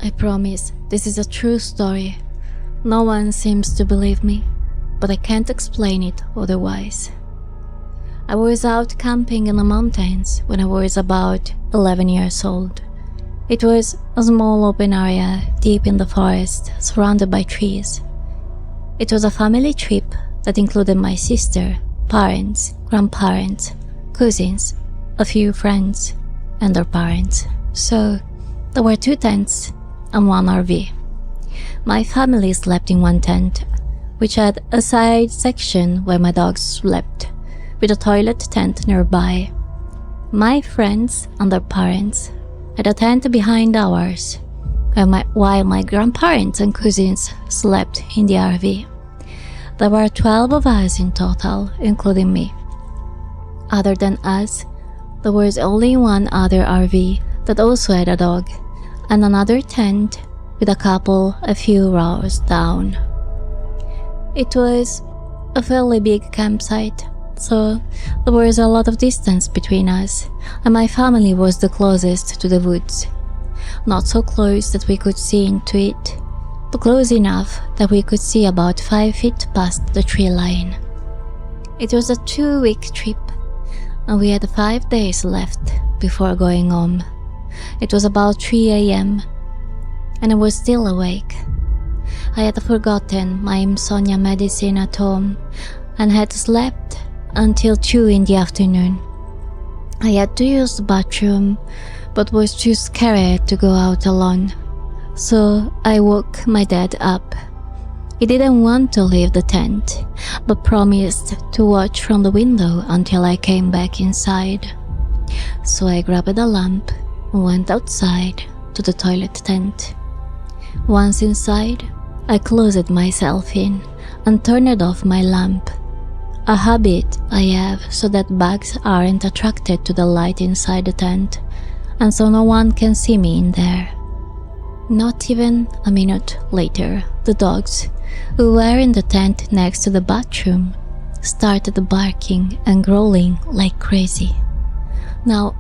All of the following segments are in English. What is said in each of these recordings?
I promise this is a true story. No one seems to believe me, but I can't explain it otherwise. I was out camping in the mountains when I was about 11 years old. It was a small open area deep in the forest surrounded by trees. It was a family trip that included my sister, parents, grandparents, cousins, a few friends, and their parents. So there were 2 tents and 1 RV. My family slept in one tent, which had a side section where my dogs slept, with a toilet tent nearby. My friends and their parents had a tent behind ours, while my grandparents and cousins slept in the RV. There were 12 of us in total, including me. Other than us, there was only one other RV that also had a dog, and another tent with a couple a few rows down. It was a fairly big campsite, so there was a lot of distance between us, and my family was the closest to the woods. Not so close that we could see into it, but close enough that we could see about 5 feet past the tree line. It was a 2-week trip, and we had 5 days left before going home. It was about 3 a.m., and I was still awake. I had forgotten my insomnia medicine at home and had slept until 2 in the afternoon. I had to use the bathroom, but was too scared to go out alone, so I woke my dad up. He didn't want to leave the tent, but promised to watch from the window until I came back inside. So I grabbed a lamp and went outside to the toilet tent. Once inside, I closed myself in and turned off my lamp, a habit I have so that bugs aren't attracted to the light inside the tent, and so no one can see me in there. Not even a minute later, the dogs, who were in the tent next to the bathroom, started barking and growling like crazy. Now,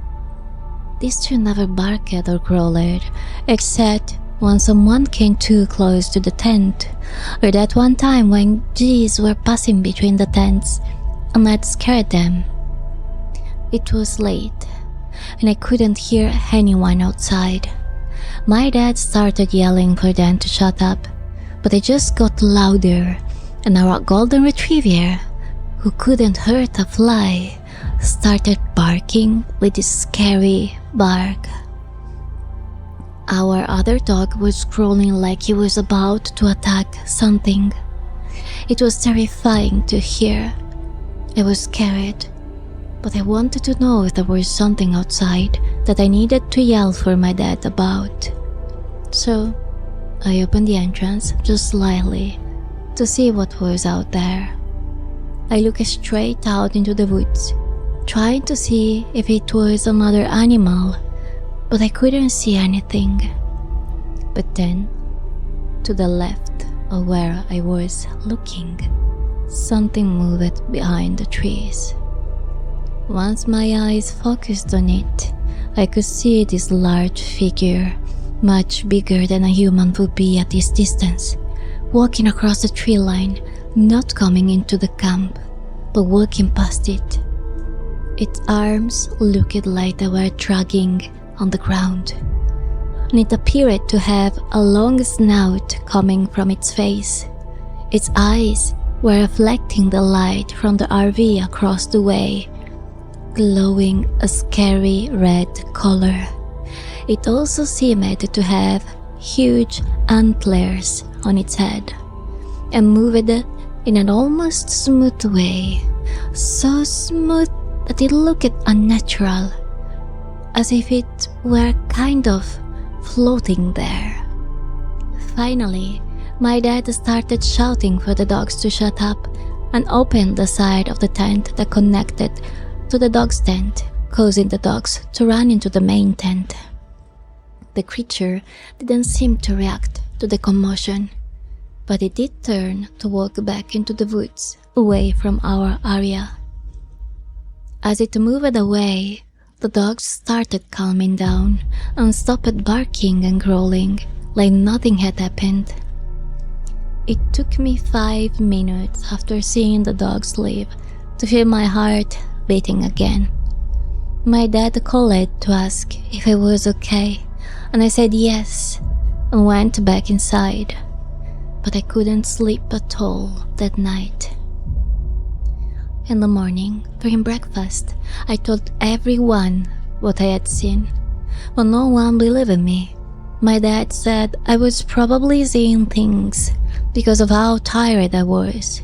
these 2 never barked or growled, except when someone came too close to the tent, or that one time when geese were passing between the tents and that scared them. It was late, and I couldn't hear anyone outside. My dad started yelling for them to shut up, but it just got louder, and our golden retriever, who couldn't hurt a fly, started barking with this scary bark. Our other dog was growling like he was about to attack something. It was terrifying to hear. I was scared, but I wanted to know if there was something outside that I needed to yell for my dad about. So I opened the entrance just slightly to see what was out there. I looked straight out into the woods, trying to see if it was another animal, but I couldn't see anything. But then, to the left of where I was looking, something moved behind the trees. Once my eyes focused on it, I could see this large figure, much bigger than a human would be at this distance, walking across the tree line, not coming into the camp, but walking past it. Its arms looked like they were dragging on the ground, and it appeared to have a long snout coming from its face. Its eyes were reflecting the light from the RV across the way, glowing a scary red color. It also seemed to have huge antlers on its head, and moved in an almost smooth way, so smooth that it looked unnatural, as if it were kind of floating there. Finally, my dad started shouting for the dogs to shut up and opened the side of the tent that connected to the dog's tent, causing the dogs to run into the main tent. The creature didn't seem to react to the commotion, but it did turn to walk back into the woods away from our area. As it moved away, the dogs started calming down and stopped barking and growling like nothing had happened. It took me 5 minutes after seeing the dogs leave to feel my heart beating again. My dad called to ask if I was okay, and I said yes and went back inside, but I couldn't sleep at all that night. In the morning, during breakfast, I told everyone what I had seen, but no one believed me. My dad said I was probably seeing things because of how tired I was,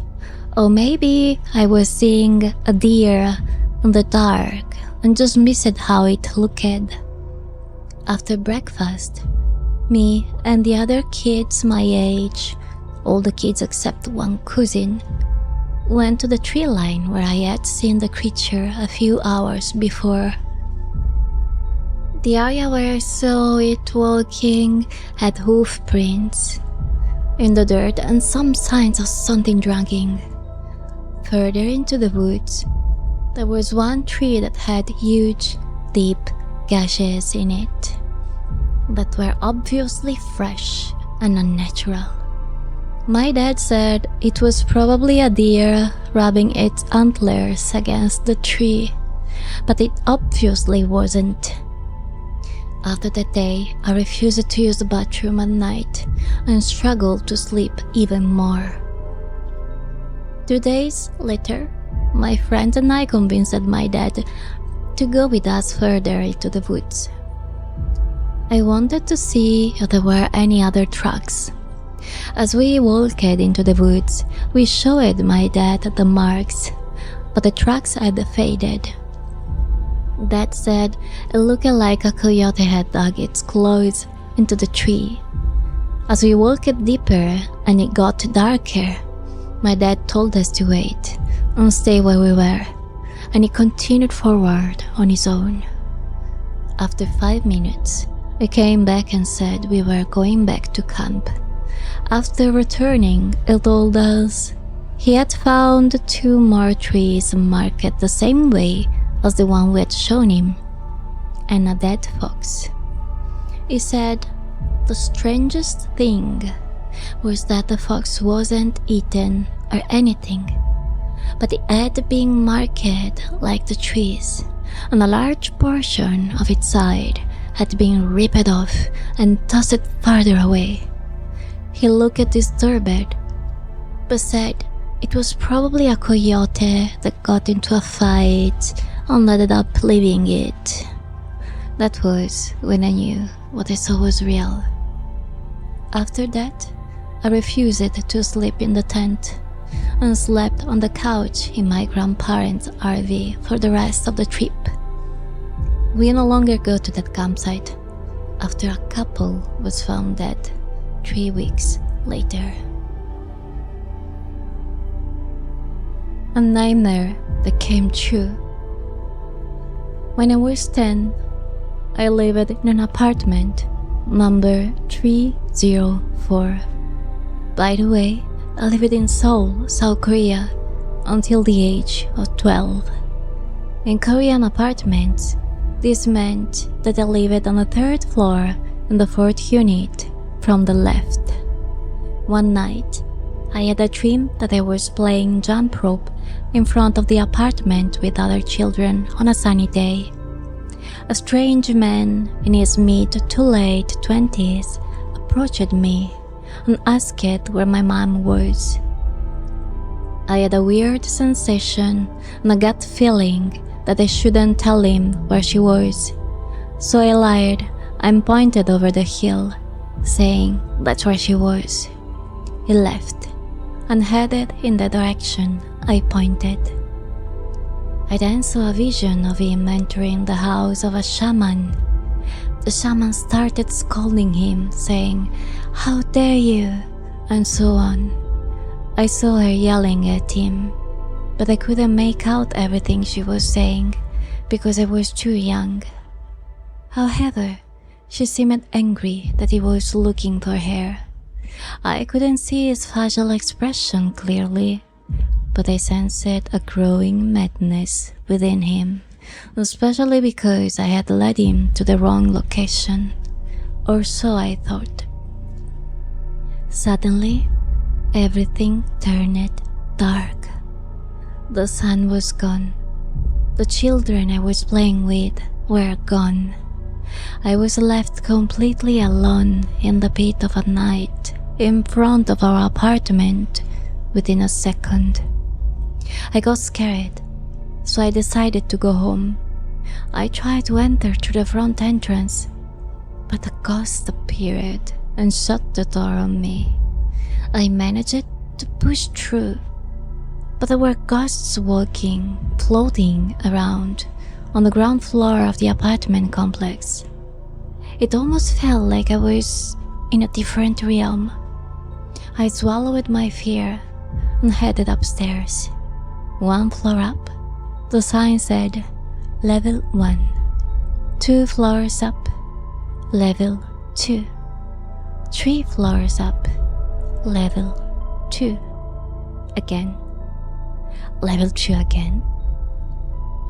or maybe I was seeing a deer in the dark and just missed how it looked. After breakfast, me and the other kids my age, all the kids except one cousin, went to the tree line where I had seen the creature a few hours before. The area where I saw it walking had hoof prints in the dirt and some signs of something dragging. Further into the woods, there was one tree that had huge, deep gashes in it that were obviously fresh and unnatural. My dad said it was probably a deer rubbing its antlers against the tree, but it obviously wasn't. After that day, I refused to use the bathroom at night and struggled to sleep even more. 2 days later, my friend and I convinced my dad to go with us further into the woods. I wanted to see if there were any other tracks. As we walked into the woods, we showed my dad the marks, but the tracks had faded. Dad said it looked like a coyote had dug its claws into the tree. As we walked deeper and it got darker, my dad told us to wait and stay where we were, and he continued forward on his own. After 5 minutes, he came back and said we were going back to camp. After returning, he told us he had found 2 more trees marked the same way as the one we had shown him, and a dead fox. He said the strangest thing was that the fox wasn't eaten or anything, but it had been marked like the trees, and a large portion of its side had been ripped off and tossed farther away. He looked disturbed, but said it was probably a coyote that got into a fight and ended up leaving it. That was when I knew what I saw was real. After that, I refused to sleep in the tent and slept on the couch in my grandparents' RV for the rest of the trip. We no longer go to that campsite after a couple was found dead 3 weeks later. A nightmare that came true. When I was 10, I lived in an apartment number 304. By the way, I lived in Seoul, South Korea until the age of 12. In Korean apartments, this meant that I lived on the 3rd floor in the 4th unit from the left. One night, I had a dream that I was playing jump rope in front of the apartment with other children on a sunny day. A strange man in his mid to late 20s approached me and asked where my mom was. I had a weird sensation and a gut feeling that I shouldn't tell him where she was, so I lied and pointed over the hill, saying that's where she was. He left and headed in the direction I pointed. I then saw a vision of him entering the house of a shaman. The shaman started scolding him, saying, "How dare you?" and so on. I saw her yelling at him, but I couldn't make out everything she was saying because I was too young. However, she seemed angry that he was looking for her. I couldn't see his facial expression clearly, but I sensed a growing madness within him, especially because I had led him to the wrong location, or so I thought. Suddenly, everything turned dark. The sun was gone. The children I was playing with were gone. I was left completely alone in the pit of a night in front of our apartment within a second. I got scared, so I decided to go home. I tried to enter through the front entrance, but a ghost appeared and shut the door on me. I managed to push through, but there were ghosts walking, floating around on the ground floor of the apartment complex. It almost felt like I was in a different realm. I swallowed my fear and headed upstairs. 1 floor up, the sign said Level 1. 2 floors up, Level 2. 3 floors up, Level 2. Again. Level 2 again.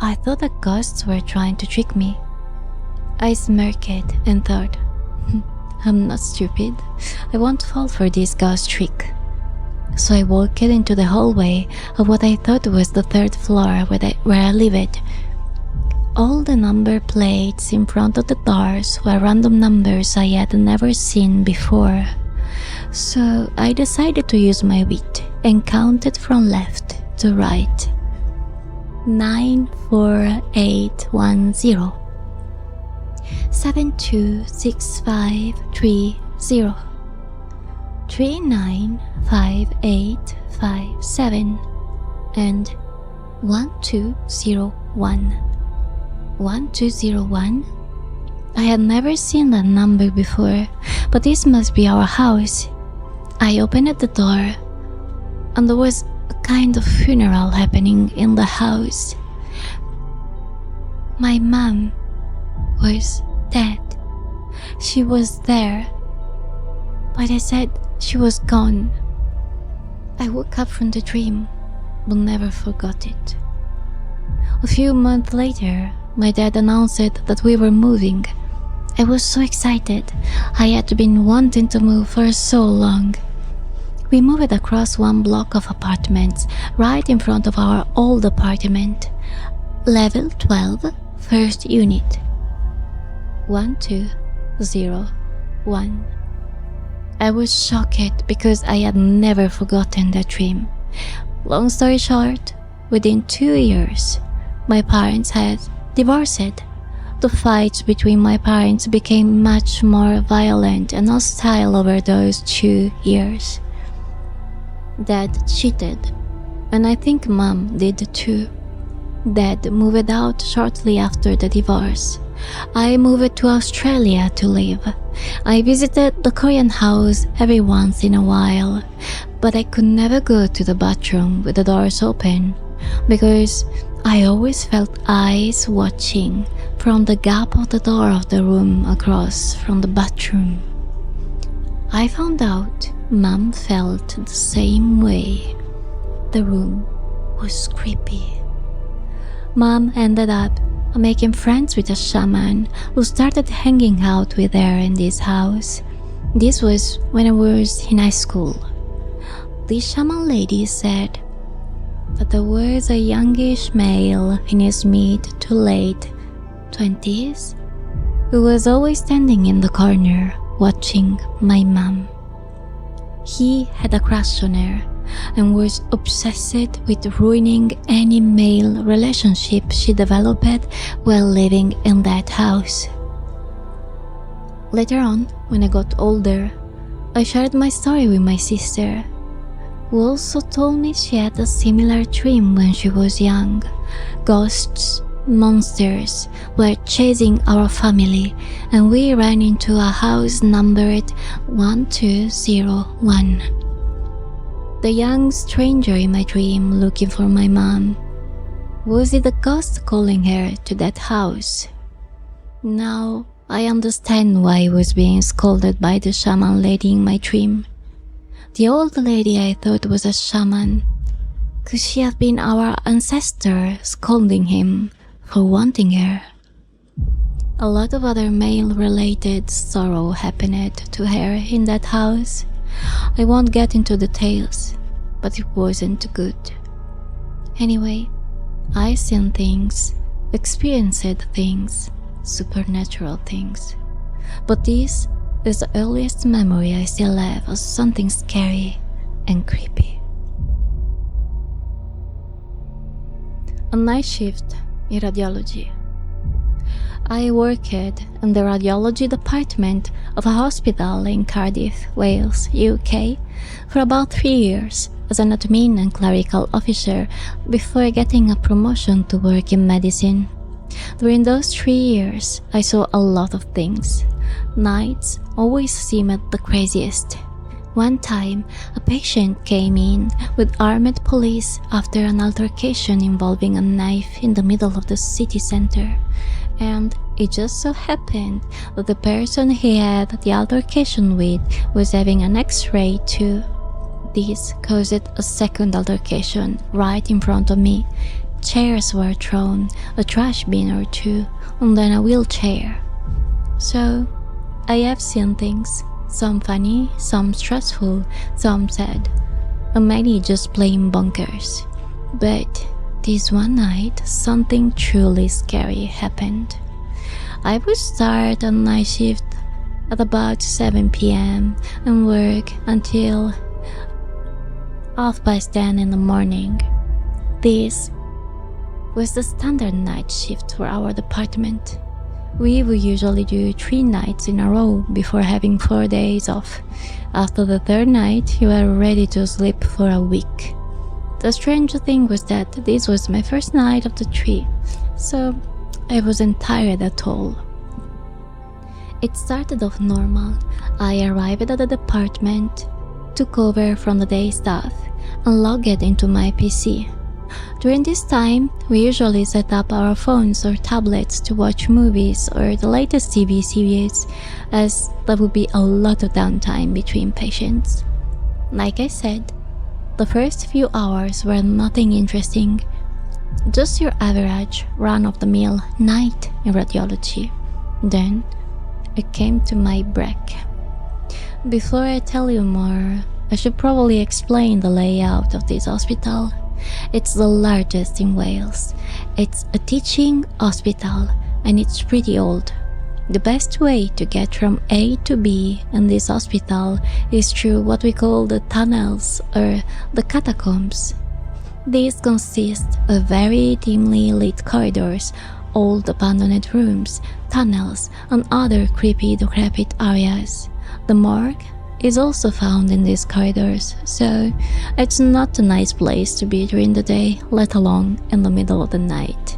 I thought the ghosts were trying to trick me. I smirked and thought, I'm not stupid. I won't fall for this ghost trick. So I walked into the hallway of what I thought was the 3rd floor where I lived. All the number plates in front of the doors were random numbers I had never seen before. So I decided to use my wit and counted from left to right. 94810. 726530. 395857 and 1201. 1201? I had never seen that number before, but this must be our house. I opened the door, and there was a kind of funeral happening in the house. My mom was dead. She was there, but I said she was gone. I woke up from the dream, but never forgot it. A few months later, my dad announced that we were moving. I was so excited. I had been wanting to move for so long. We moved across 1 block of apartments right in front of our old apartment. Level 12, 1st unit. 1201. I was shocked because I had never forgotten that dream. Long story short, within 2 years, my parents had divorced. The fights between my parents became much more violent and hostile over those 2 years. Dad cheated, and I think Mom did too. Dad moved out shortly after the divorce. I moved to Australia to live. I visited the Korean house every once in a while, but I could never go to the bathroom with the doors open because I always felt eyes watching from the gap of the door of the room across from the bathroom. I found out Mom felt the same way. The room was creepy. Mom ended up making friends with a shaman who started hanging out with her in this house. This was when I was in high school. This shaman lady said that there was a youngish male in his mid to late 20s who was always standing in the corner watching my mom. He had a crush on her and was obsessed with ruining any male relationship she developed while living in that house. Later on, when I got older, I shared my story with my sister, who also told me she had a similar dream when she was young. Ghosts, monsters were chasing our family, and we ran into a house numbered 1201. The young stranger in my dream looking for my mom. Was it a ghost calling her to that house? Now I understand why I was being scolded by the shaman lady in my dream. The old lady I thought was a shaman. Could she have been our ancestor scolding him for wanting her? A lot of other male-related sorrow happened to her in that house. I won't get into details, but it wasn't good. Anyway, I seen things, experienced things, supernatural things. But this is the earliest memory I still have of something scary and creepy. A night shift in radiology. I worked in the radiology department of a hospital in Cardiff, Wales, UK, for about 3 years as an admin and clerical officer before getting a promotion to work in medicine. During those 3 years, I saw a lot of things. Nights always seemed the craziest. One time, a patient came in with armed police after an altercation involving a knife in the middle of the city center. And it just so happened that the person he had the altercation with was having an X-ray too. This caused a second altercation right in front of me. Chairs were thrown, a trash bin or two, and then a wheelchair. So, I have seen things, some funny, some stressful, some sad, and many just plain bonkers. But this one night, something truly scary happened. I would start a night shift at about 7 p.m. and work until 10:30 in the morning. This was the standard night shift for our department. We would usually do 3 nights in a row before having 4 days off. After the 3rd night, you were ready to sleep for a week. The strange thing was that this was my first night of the 3, so I wasn't tired at all. It started off normal. I arrived at the department, took over from the day staff, and logged into my PC. During this time, we usually set up our phones or tablets to watch movies or the latest TV series, as there would be a lot of downtime between patients. Like I said, the first few hours were nothing interesting, just your average run-of-the-mill night in radiology. Then, it came to my break. Before I tell you more, I should probably explain the layout of this hospital. It's the largest in Wales. It's a teaching hospital and it's pretty old. The best way to get from A to B in this hospital is through what we call the tunnels or the catacombs. These consist of very dimly lit corridors, old abandoned rooms, tunnels, and other creepy decrepit areas. The morgue is also found in these corridors, so it's not a nice place to be during the day, let alone in the middle of the night.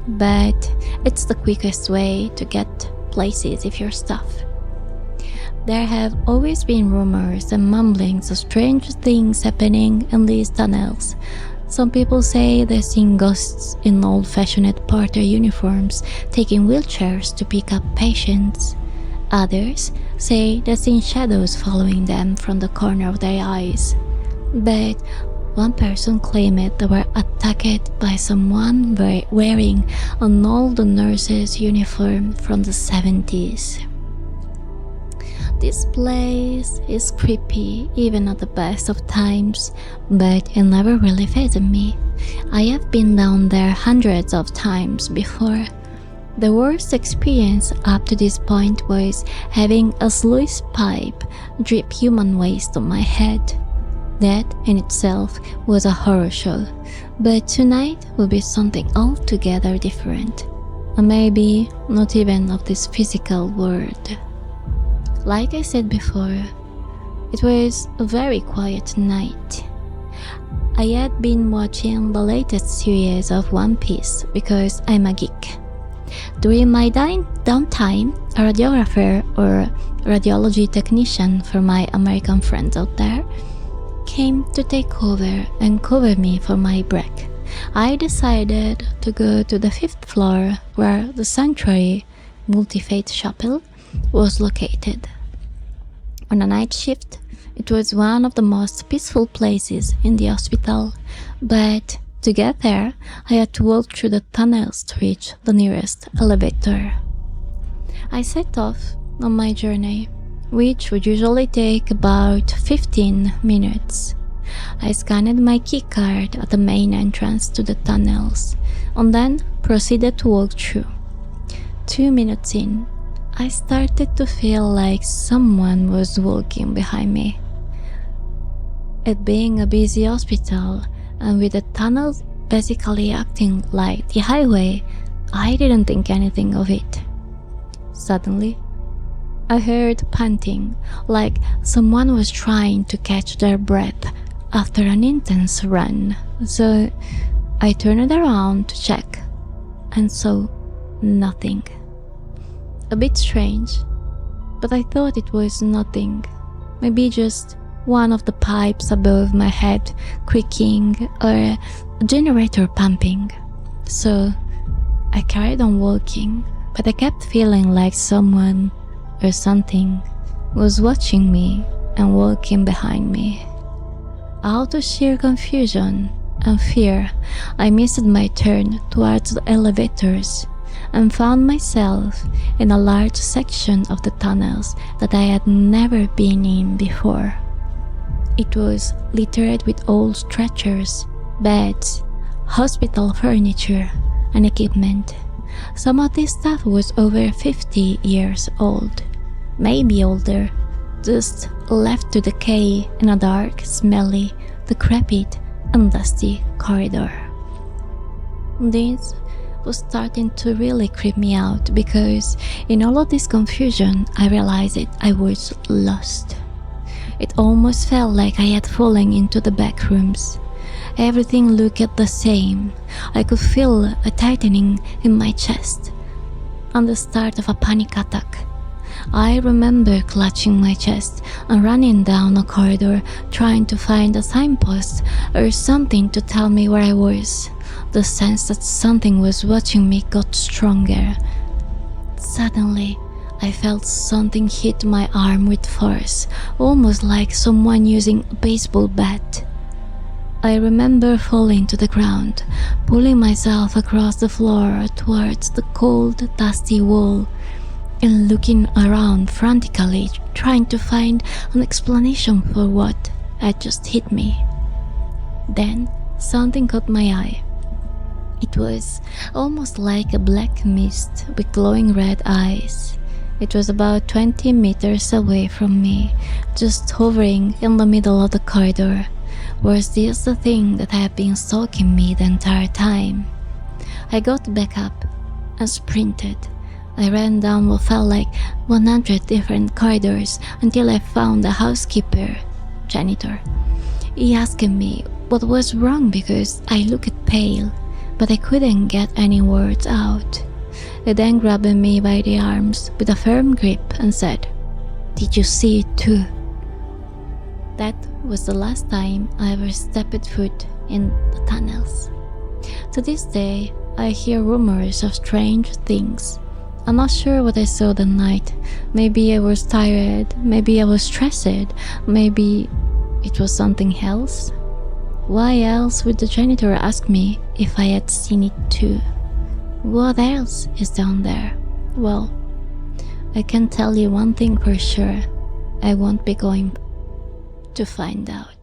But it's the quickest way to get places if you're stuffed. There have always been rumors and mumblings of strange things happening in these tunnels. Some people say they've seen ghosts in old-fashioned porter uniforms taking wheelchairs to pick up patients. Others say they've seen shadows following them from the corner of their eyes. But one person claimed they were attacked by someone wearing an old nurse's uniform from the 70s. This place is creepy even at the best of times, but it never really fazed me. I have been down there hundreds of times before. The worst experience up to this point was having a sluice pipe drip human waste on my head. That in itself was a horror show, but tonight will be something altogether different, and maybe not even of this physical world. Like I said before, it was a very quiet night. I had been watching the latest series of One Piece because I'm a geek. During my downtime, a radiographer or radiology technician for my American friends out there came to take over and cover me for my break. I decided to go to the 5th floor where the Sanctuary Multi-Faith Chapel was located. On a night shift, it was one of the most peaceful places in the hospital, but to get there, I had to walk through the tunnels to reach the nearest elevator. I set off on my journey, which would usually take about 15 minutes. I scanned my keycard at the main entrance to the tunnels and then proceeded to walk through. 2 minutes in, I started to feel like someone was walking behind me. It being a busy hospital and with the tunnels basically acting like the highway, I didn't think anything of it. Suddenly, I heard panting, like someone was trying to catch their breath after an intense run. So I turned around to check and saw nothing. A bit strange, but I thought it was nothing. Maybe just one of the pipes above my head creaking or a generator pumping. So I carried on walking, but I kept feeling like someone or something was watching me and walking behind me. Out of sheer confusion and fear, I missed my turn towards the elevators and found myself in a large section of the tunnels that I had never been in before. It was littered with old stretchers, beds, hospital furniture, and equipment. Some of this stuff was over 50 years old, maybe older, just left to decay in a dark, smelly, decrepit, and dusty corridor. This was starting to really creep me out because in all of this confusion, I realized I was lost. It almost felt like I had fallen into the back rooms. Everything looked the same. I could feel a tightening in my chest and the start of a panic attack. I remember clutching my chest and running down a corridor trying to find a signpost or something to tell me where I was. The sense that something was watching me got stronger. Suddenly, I felt something hit my arm with force, almost like someone using a baseball bat. I remember falling to the ground, pulling myself across the floor towards the cold, dusty wall, and looking around frantically, trying to find an explanation for what had just hit me. Then, something caught my eye. It was almost like a black mist with glowing red eyes. It was about 20 meters away from me, just hovering in the middle of the corridor. Was this the thing that had been stalking me the entire time? I got back up and sprinted. I ran down what felt like 100 different corridors until I found a janitor. He asked me what was wrong because I looked pale, but I couldn't get any words out. He then grabbed me by the arms with a firm grip and said, "Did you see it too?" That was the last time I ever stepped foot in the tunnels. To this day, I hear rumors of strange things. I'm not sure what I saw that night. Maybe I was tired, maybe I was stressed, maybe it was something else. Why else would the janitor ask me if I had seen it too? What else is down there? Well, I can tell you one thing for sure. I won't be going to find out.